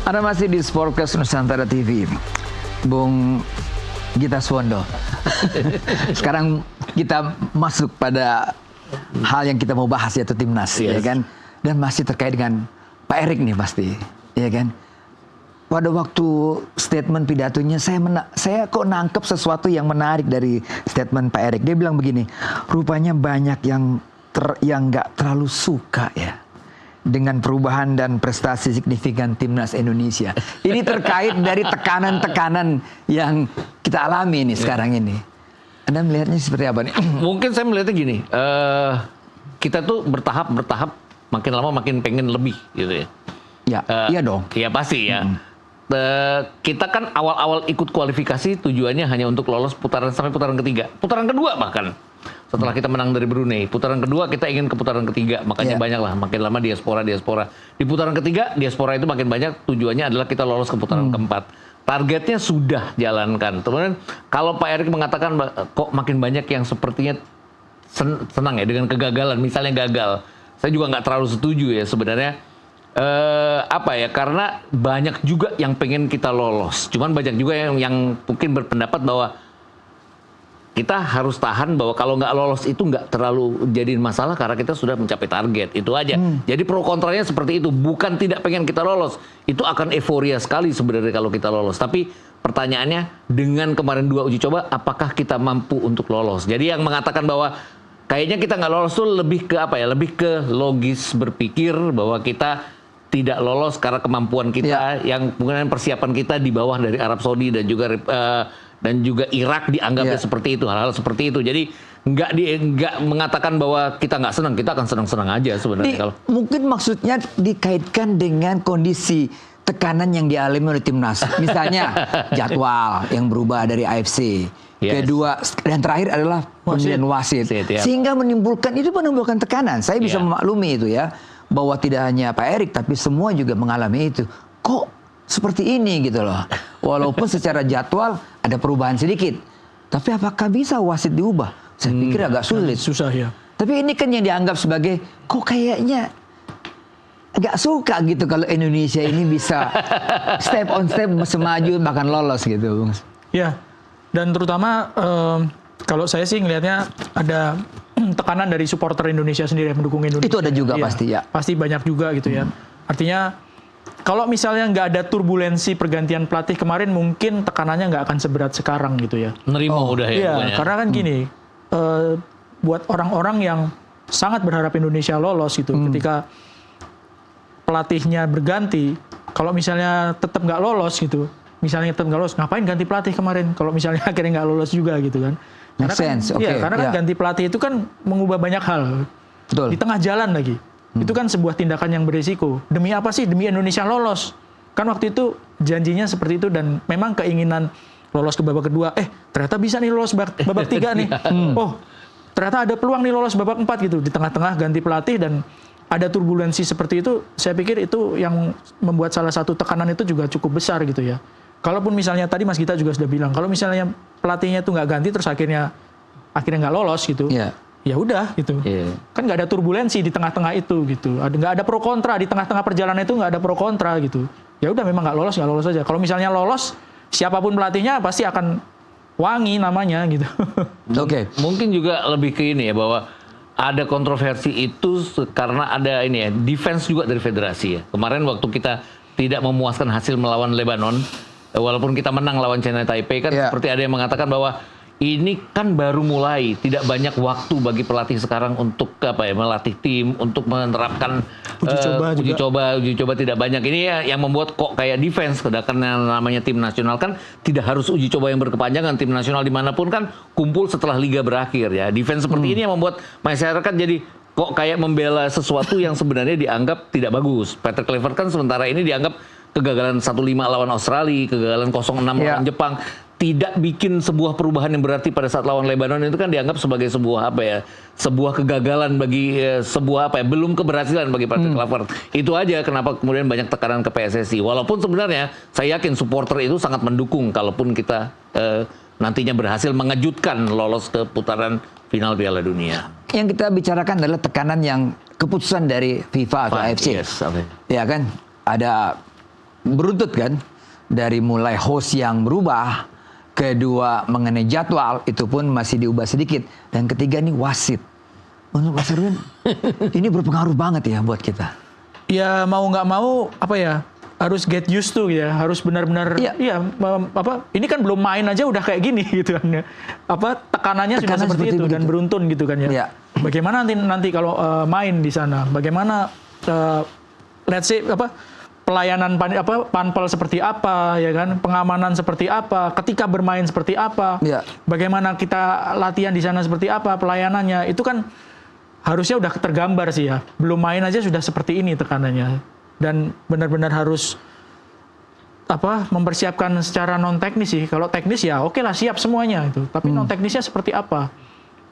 Anda masih di Sportcast Nusantara TV, Bung Gita Suwondo. Sekarang kita masuk pada hal yang kita mau bahas, yaitu timnas, ya kan? Dan masih terkait dengan Pak Erik nih pasti, ya kan? Pada waktu statement pidatonya, saya kok nangkep sesuatu yang menarik dari statement Pak Erik. Dia bilang begini, rupanya banyak yang nggak terlalu suka ya dengan perubahan dan prestasi signifikan timnas Indonesia. Ini terkait dari tekanan-tekanan yang kita alami ini sekarang ini. Anda melihatnya seperti apa nih? Mungkin saya melihatnya gini, kita tuh bertahap, makin lama makin pengen lebih gitu ya. Ya, iya dong. Iya pasti ya. Kita kan awal-awal ikut kualifikasi tujuannya hanya untuk lolos putaran sampai putaran ketiga, putaran kedua bahkan. Setelah kita menang dari Brunei, putaran kedua kita ingin ke putaran ketiga, makanya banyak lah, makin lama diaspora. Di putaran ketiga, diaspora itu makin banyak, tujuannya adalah kita lolos ke putaran keempat. Targetnya sudah jalankan. Kemudian kalau Pak Erik mengatakan kok makin banyak yang sepertinya senang ya dengan kegagalan, misalnya gagal, saya juga nggak terlalu setuju ya sebenarnya. Karena banyak juga yang pengen kita lolos, cuman banyak juga yang mungkin berpendapat bahwa kita harus tahan bahwa kalau nggak lolos itu nggak terlalu jadiin masalah karena kita sudah mencapai target, itu aja. Jadi pro kontranya seperti itu, bukan tidak pengen kita lolos, itu akan euforia sekali sebenarnya kalau kita lolos. Tapi pertanyaannya dengan kemarin 2 uji coba, apakah kita mampu untuk lolos? Jadi yang mengatakan bahwa kayaknya kita nggak lolos tuh lebih ke lebih ke logis berpikir bahwa kita tidak lolos karena kemampuan kita yang mungkin persiapan kita di bawah dari Arab Saudi dan juga Irak dianggapnya seperti itu, hal-hal seperti itu. Jadi nggak mengatakan bahwa kita nggak senang, kita akan senang-senang aja sebenarnya. Kalau mungkin maksudnya dikaitkan dengan kondisi tekanan yang dialami oleh timnas, misalnya jadwal yang berubah dari AFC. Kedua dan terakhir adalah pemilihan wasit, sehingga menimbulkan tekanan. Saya bisa memaklumi itu ya, bahwa tidak hanya Pak Erik tapi semua juga mengalami itu. Kok seperti ini gitu loh. Walaupun secara jadwal ada perubahan sedikit, tapi apakah bisa wasit diubah? Saya pikir agak sulit. Susah ya. Tapi ini kan yang dianggap sebagai kok kayaknya agak suka gitu kalau Indonesia ini bisa step on step semaju bahkan lolos gitu, Bung. Ya. Dan terutama kalau saya sih ngelihatnya ada tekanan dari supporter Indonesia sendiri yang mendukung Indonesia. Itu ada juga pasti ya. Pasti banyak juga gitu ya. Artinya kalau misalnya nggak ada turbulensi pergantian pelatih kemarin, mungkin tekanannya nggak akan seberat sekarang gitu ya. Nerima udah ya. Iya, karena kan gini, buat orang-orang yang sangat berharap Indonesia lolos gitu, ketika pelatihnya berganti, kalau misalnya tetap nggak lolos gitu, ngapain ganti pelatih kemarin? Kalau misalnya akhirnya nggak lolos juga gitu kan? Karena kan ganti pelatih itu kan mengubah banyak hal. Betul. Di tengah jalan lagi. Itu kan sebuah tindakan yang berisiko. Demi apa sih? Demi Indonesia lolos. Kan waktu itu janjinya seperti itu dan memang keinginan lolos ke babak kedua. Ternyata bisa nih lolos babak 3 nih. Oh, ternyata ada peluang nih lolos babak 4 gitu. Di tengah-tengah ganti pelatih dan ada turbulensi seperti itu. Saya pikir itu yang membuat salah satu tekanan itu juga cukup besar gitu ya. Kalaupun misalnya tadi Mas Gita juga sudah bilang, kalau misalnya pelatihnya itu nggak ganti terus akhirnya nggak lolos gitu. Ya udah gitu, kan nggak ada turbulensi di tengah-tengah itu gitu, nggak ada pro kontra di tengah-tengah perjalanan itu, nggak ada pro kontra gitu. Ya udah memang nggak lolos aja. Kalau misalnya lolos, siapapun pelatihnya pasti akan wangi namanya gitu. Mungkin juga lebih ke ini ya, bahwa ada kontroversi itu karena ada ini ya, defense juga dari federasi ya. Kemarin waktu kita tidak memuaskan hasil melawan Lebanon, walaupun kita menang lawan China Taipei kan seperti ada yang mengatakan bahwa ini kan baru mulai, tidak banyak waktu bagi pelatih sekarang untuk melatih tim, untuk menerapkan uji coba tidak banyak. Ini yang membuat kok kayak defense, karena namanya tim nasional kan tidak harus uji coba yang berkepanjangan. Tim nasional dimanapun kan kumpul setelah liga berakhir ya. Defense seperti ini yang membuat masyarakat jadi kok kayak membela sesuatu yang sebenarnya dianggap tidak bagus. Patrick Kluivert kan sementara ini dianggap kegagalan 1-5 lawan Australia, kegagalan 0-6 lawan Jepang. Tidak bikin sebuah perubahan yang berarti pada saat lawan Lebanon itu kan dianggap sebagai sebuah sebuah kegagalan bagi belum keberhasilan bagi Patrick Kluivert. Itu aja kenapa kemudian banyak tekanan ke PSSI. Walaupun sebenarnya saya yakin supporter itu sangat mendukung kalaupun kita nantinya berhasil mengejutkan lolos ke putaran final Piala Dunia. Yang kita bicarakan adalah tekanan yang keputusan dari FIFA atau AFC. Ya kan, ada beruntut kan, dari mulai host yang berubah, kedua mengenai jadwal itu pun masih diubah sedikit, dan ketiga nih wasit. Menurut Mas Erwin, ini berpengaruh banget ya buat kita. Ya mau nggak mau apa ya, harus get used to ya, harus benar-benar ini kan belum main aja udah kayak gini gitu kan ya. Tekanannya sudah seperti itu dan beruntun gitu kan ya. Iya. Bagaimana nanti kalau main di sana, bagaimana let's say pelayanan panpel seperti apa ya kan, pengamanan seperti apa, ketika bermain seperti apa, Iya. bagaimana kita latihan di sana seperti apa, pelayanannya itu kan harusnya udah tergambar sih ya. Belum main aja sudah seperti ini tekanannya, dan benar-benar harus mempersiapkan secara non teknis sih. Kalau teknis ya oke lah, siap semuanya itu, tapi non teknisnya seperti apa?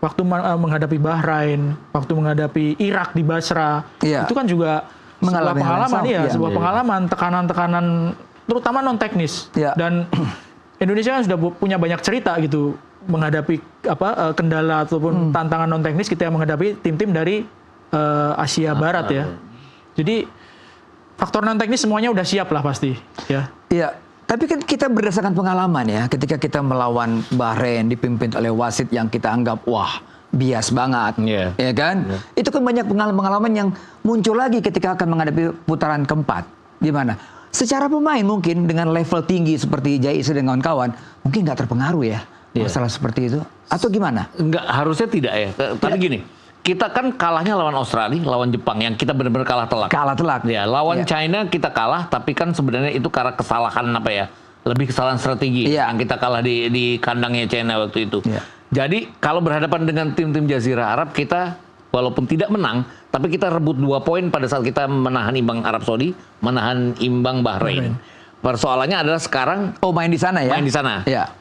Waktu menghadapi Bahrain, waktu menghadapi Irak di Basra, Iya. itu kan juga sebuah pengalaman sebuah pengalaman, tekanan-tekanan terutama non teknis. Iya. Dan Indonesia kan sudah punya banyak cerita gitu menghadapi kendala ataupun tantangan non teknis kita yang menghadapi tim-tim dari Asia Barat ya. Jadi faktor non teknis semuanya udah siap lah pasti ya. Iya. Tapi kan kita berdasarkan pengalaman ya, ketika kita melawan Bahrain dipimpin oleh wasit yang kita anggap wah bias banget, ya kan? Itu kan banyak pengalaman-pengalaman yang muncul lagi ketika akan menghadapi putaran keempat. Gimana? Secara pemain mungkin dengan level tinggi seperti Jais dan kawan-kawan, mungkin nggak terpengaruh ya masalah seperti itu, atau gimana? Enggak, harusnya tidak ya. Tapi gini, kita kan kalahnya lawan Australia, lawan Jepang yang kita benar-benar kalah telak. Kalah telak. Ya, lawan China kita kalah, tapi kan sebenarnya itu karena kesalahan lebih kesalahan strategi yang kita kalah di kandangnya China waktu itu. Jadi kalau berhadapan dengan tim-tim Jazirah Arab, kita walaupun tidak menang, tapi kita rebut 2 poin pada saat kita menahan imbang Arab Saudi, menahan imbang Bahrain. Persoalannya adalah sekarang main di sana ya? Main di sana. Ya.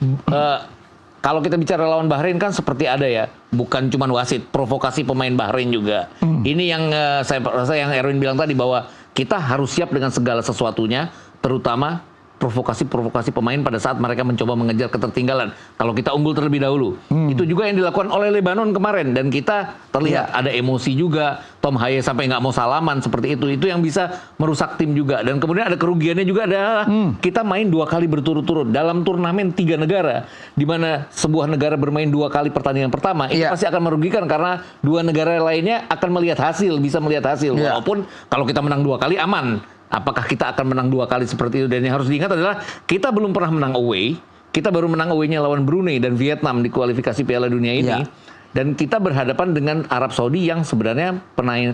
Kalau kita bicara lawan Bahrain kan seperti ada ya, bukan cuma wasit, provokasi pemain Bahrain juga. Ini yang saya rasa yang Erwin bilang tadi, bahwa kita harus siap dengan segala sesuatunya, terutama provokasi pemain pada saat mereka mencoba mengejar ketertinggalan. Kalau kita unggul terlebih dahulu. Itu juga yang dilakukan oleh Lebanon kemarin, dan kita terlihat ada emosi juga. Tom Haye sampai nggak mau salaman seperti itu. Itu yang bisa merusak tim juga. Dan kemudian ada kerugiannya juga adalah kita main 2 kali berturut-turut dalam turnamen 3 negara, di mana sebuah negara bermain 2 kali pertandingan pertama, itu pasti akan merugikan karena 2 negara lainnya akan melihat hasil, bisa melihat hasil. Walaupun kalau kita menang 2 kali aman. Apakah kita akan menang 2 kali seperti itu? Dan yang harus diingat adalah kita belum pernah menang away. Kita baru menang away-nya lawan Brunei dan Vietnam di kualifikasi Piala Dunia ini. Dan kita berhadapan dengan Arab Saudi yang sebenarnya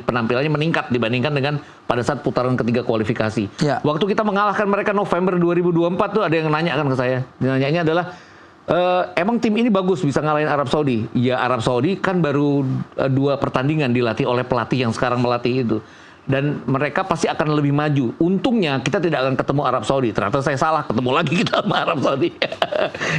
penampilannya meningkat dibandingkan dengan pada saat putaran ketiga kualifikasi. Waktu kita mengalahkan mereka November 2024 tuh ada yang nanya kan ke saya. Nanyanya adalah, emang tim ini bagus bisa ngalahin Arab Saudi? Ya, Arab Saudi kan baru 2 pertandingan dilatih oleh pelatih yang sekarang melatih itu. Dan mereka pasti akan lebih maju. Untungnya kita tidak akan ketemu Arab Saudi. Ternyata saya salah, ketemu lagi kita sama Arab Saudi.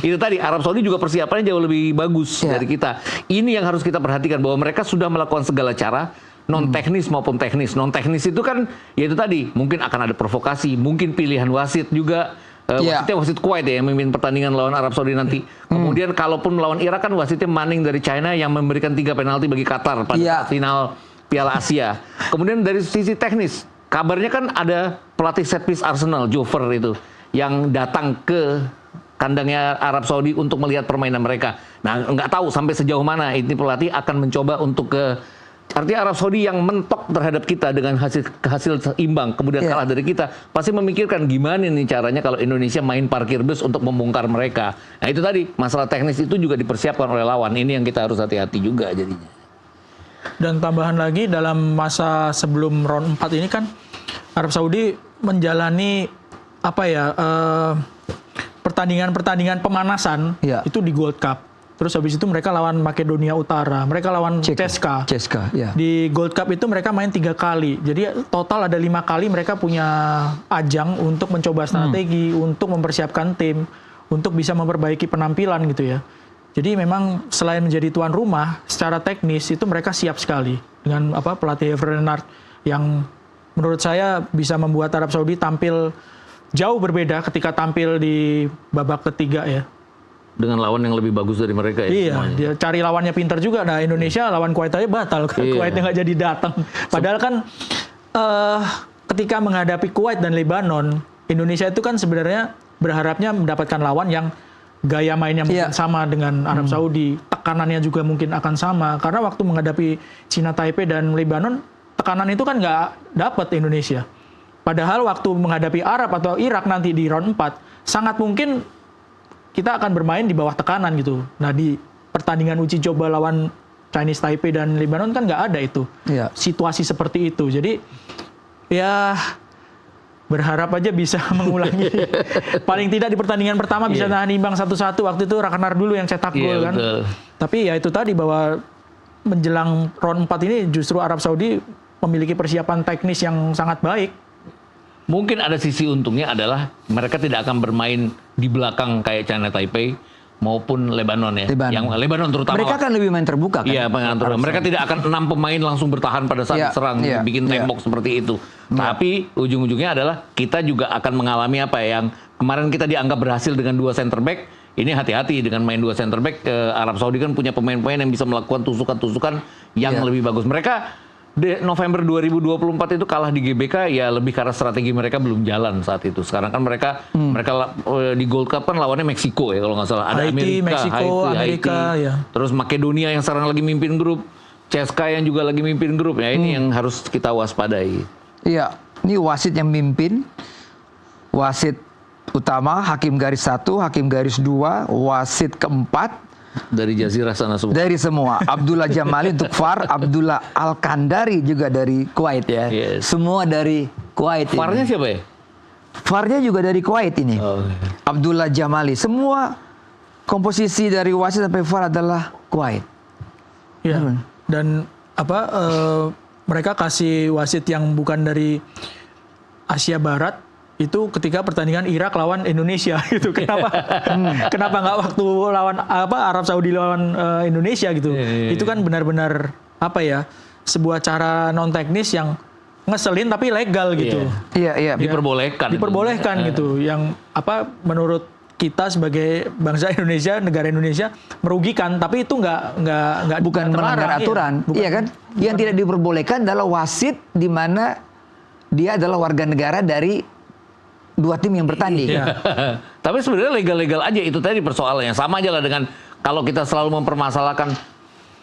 Itu tadi, Arab Saudi juga persiapannya jauh lebih bagus dari kita. Ini yang harus kita perhatikan, bahwa mereka sudah melakukan segala cara, non teknis maupun teknis. Non teknis itu kan, ya itu tadi, mungkin akan ada provokasi, mungkin pilihan wasit juga. Wasitnya wasit Kuwait ya, yang memimpin pertandingan lawan Arab Saudi nanti. Kemudian kalaupun melawan Irak kan wasitnya Manning dari China yang memberikan 3 penalti bagi Qatar pada final Piala Asia. Kemudian dari sisi teknis, kabarnya kan ada pelatih set piece Arsenal, Jover itu, yang datang ke kandangnya Arab Saudi untuk melihat permainan mereka. Nah, nggak tahu sampai sejauh mana ini pelatih akan mencoba untuk artinya Arab Saudi yang mentok terhadap kita dengan hasil imbang, kemudian kalah dari kita, pasti memikirkan gimana nih caranya kalau Indonesia main parkir bus untuk membongkar mereka. Nah, itu tadi, masalah teknis itu juga dipersiapkan oleh lawan. Ini yang kita harus hati-hati juga jadinya. Dan tambahan lagi, dalam masa sebelum round 4 ini kan Arab Saudi menjalani pertandingan-pertandingan pemanasan itu di Gold Cup. Terus habis itu mereka lawan Makedonia Utara, mereka lawan CSKA. Di Gold Cup itu mereka main 3 kali. Jadi total ada 5 kali mereka punya ajang untuk mencoba strategi, untuk mempersiapkan tim, untuk bisa memperbaiki penampilan gitu ya. Jadi memang selain menjadi tuan rumah, secara teknis itu mereka siap sekali dengan pelatih Renard yang menurut saya bisa membuat Arab Saudi tampil jauh berbeda ketika tampil di babak ketiga ya. Dengan lawan yang lebih bagus dari mereka ya. Iya, semuanya. Dia cari lawannya pintar juga. Nah, Indonesia lawan Kuwait aja batal, Kuwaitnya nggak jadi datang. Padahal kan ketika menghadapi Kuwait dan Lebanon, Indonesia itu kan sebenarnya berharapnya mendapatkan lawan yang gaya mainnya mungkin sama dengan Arab Saudi, tekanannya juga mungkin akan sama. Karena waktu menghadapi Cina Taipei dan Lebanon, tekanan itu kan nggak dapat Indonesia. Padahal waktu menghadapi Arab atau Irak nanti di round 4, sangat mungkin kita akan bermain di bawah tekanan gitu. Nah di pertandingan uji coba lawan Chinese Taipei dan Lebanon kan nggak ada itu situasi seperti itu. Jadi ya berharap aja bisa mengulangi. Paling tidak di pertandingan pertama bisa nahan imbang 1-1. Waktu itu Rakanar dulu yang cetak gol kan. Betul. Tapi ya itu tadi bahwa menjelang round 4 ini justru Arab Saudi memiliki persiapan teknis yang sangat baik. Mungkin ada sisi untungnya adalah mereka tidak akan bermain di belakang kayak China Taipei maupun Lebanon ya. Yang Lebanon terutama. Mereka kan lebih main terbuka kan. Iya, mereka tidak akan 6 pemain langsung bertahan pada saat diserang, bikin tembok seperti itu. Tapi ujung-ujungnya adalah kita juga akan mengalami apa yang kemarin kita dianggap berhasil dengan 2 center back. Ini hati-hati dengan main 2 center back. Arab Saudi kan punya pemain-pemain yang bisa melakukan tusukan-tusukan yang lebih bagus. Mereka November 2024 itu kalah di GBK ya lebih karena strategi mereka belum jalan saat itu. Sekarang kan mereka di Gold Cup kan lawannya Meksiko ya kalau nggak salah. Ada Haiti, Amerika, Meksiko, Amerika ya. Terus Makedonia yang sekarang lagi mimpin grup, CSKA yang juga lagi mimpin grup ya. Ini yang harus kita waspadai. Iya, ini wasit yang mimpin. Wasit utama, hakim garis 1, hakim garis 2, wasit keempat. Dari Jazirah sana semua. Dari semua. Abdullah Jamali untuk VAR, Abdullah Al-Kandari juga dari Kuwait ya. Yes. Semua dari Kuwait. VAR-nya siapa ya? VAR-nya juga dari Kuwait ini. Oh. Abdullah Jamali. Semua komposisi dari wasit sampai VAR adalah Kuwait. Ya. Dan mereka kasih wasit yang bukan dari Asia Barat itu ketika pertandingan Irak lawan Indonesia gitu. Kenapa nggak waktu lawan Arab Saudi lawan Indonesia gitu. Itu kan benar-benar sebuah cara non teknis yang ngeselin tapi legal gitu. Iya. Diperbolehkan gitu. Yang menurut kita sebagai bangsa Indonesia, negara Indonesia merugikan, tapi itu nggak bukan melanggar aturan. Iya kan? Yang tidak diperbolehkan adalah wasit di mana dia adalah warga negara dari 2 tim yang bertanding. Tapi sebenarnya legal-legal aja itu tadi persoalannya. Sama aja lah dengan kalau kita selalu mempermasalahkan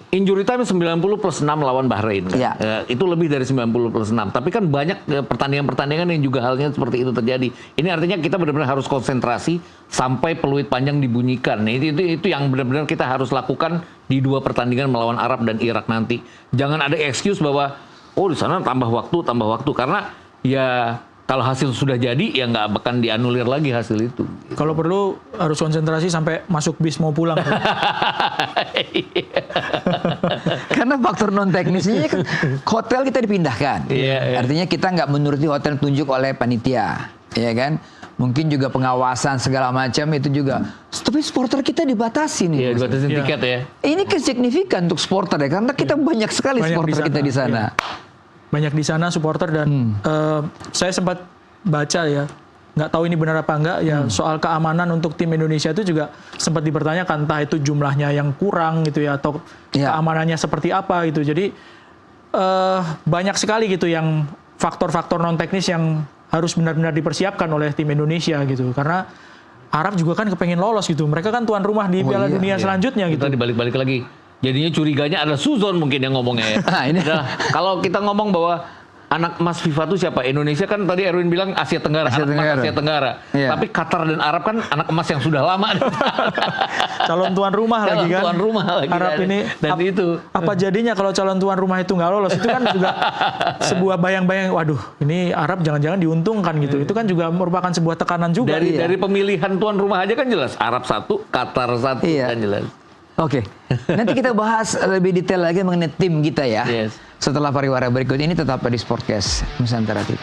injury time 90+6 lawan Bahrain. Kan? Itu lebih dari 90+6. Tapi kan banyak pertandingan-pertandingan yang juga halnya seperti itu terjadi. Ini artinya kita benar-benar harus konsentrasi sampai peluit panjang dibunyikan. Itu yang benar-benar kita harus lakukan di 2 pertandingan melawan Arab dan Irak nanti. Jangan ada excuse bahwa di sana tambah waktu karena ya kalau hasil sudah jadi ya nggak akan dianulir lagi hasil itu. Kalau perlu harus konsentrasi sampai masuk bis mau pulang. Karena faktor non teknisnya kan hotel kita dipindahkan. Artinya kita nggak menuruti hotel tunjuk oleh panitia, ya kan? Mungkin juga pengawasan segala macam itu juga. Tapi supporter kita dibatasi nih. Iya, dibatasin tiket ya. Ini kan signifikan untuk supporter ya, karena kita banyak sekali supporter kita di sana. Banyak di sana supporter dan saya sempat baca ya, nggak tahu ini benar apa enggak ya, soal keamanan untuk tim Indonesia itu juga sempat dipertanyakan, entah itu jumlahnya yang kurang gitu ya atau keamanannya seperti apa gitu. Jadi banyak sekali gitu yang faktor-faktor non teknis yang harus benar-benar dipersiapkan oleh tim Indonesia gitu, karena Arab juga kan kepengen lolos gitu, mereka kan tuan rumah di Piala Dunia selanjutnya gitu. Kita dibalik-balik lagi. Jadinya curiganya ada Suzon mungkin yang ngomongnya ya. Kalau kita ngomong bahwa anak emas FIFA itu siapa? Indonesia kan tadi Erwin bilang Asia Tenggara. Asia Tenggara. Tapi Qatar dan Arab kan anak emas yang sudah lama. Calon tuan rumah lagi kan. Tuan rumah lagi. Arab ini dan itu. Apa jadinya kalau calon tuan rumah itu nggak lolos? Itu kan juga sebuah bayang-bayang. Waduh, ini Arab jangan-jangan diuntungkan gitu. Itu kan juga merupakan sebuah tekanan juga. Dari pemilihan tuan rumah aja kan jelas. Arab 1, Qatar 1 kan jelas. Oke, nanti kita bahas lebih detail lagi mengenai tim kita ya. Setelah pariwara berikut ini tetap di Sportcast Nusantara TV.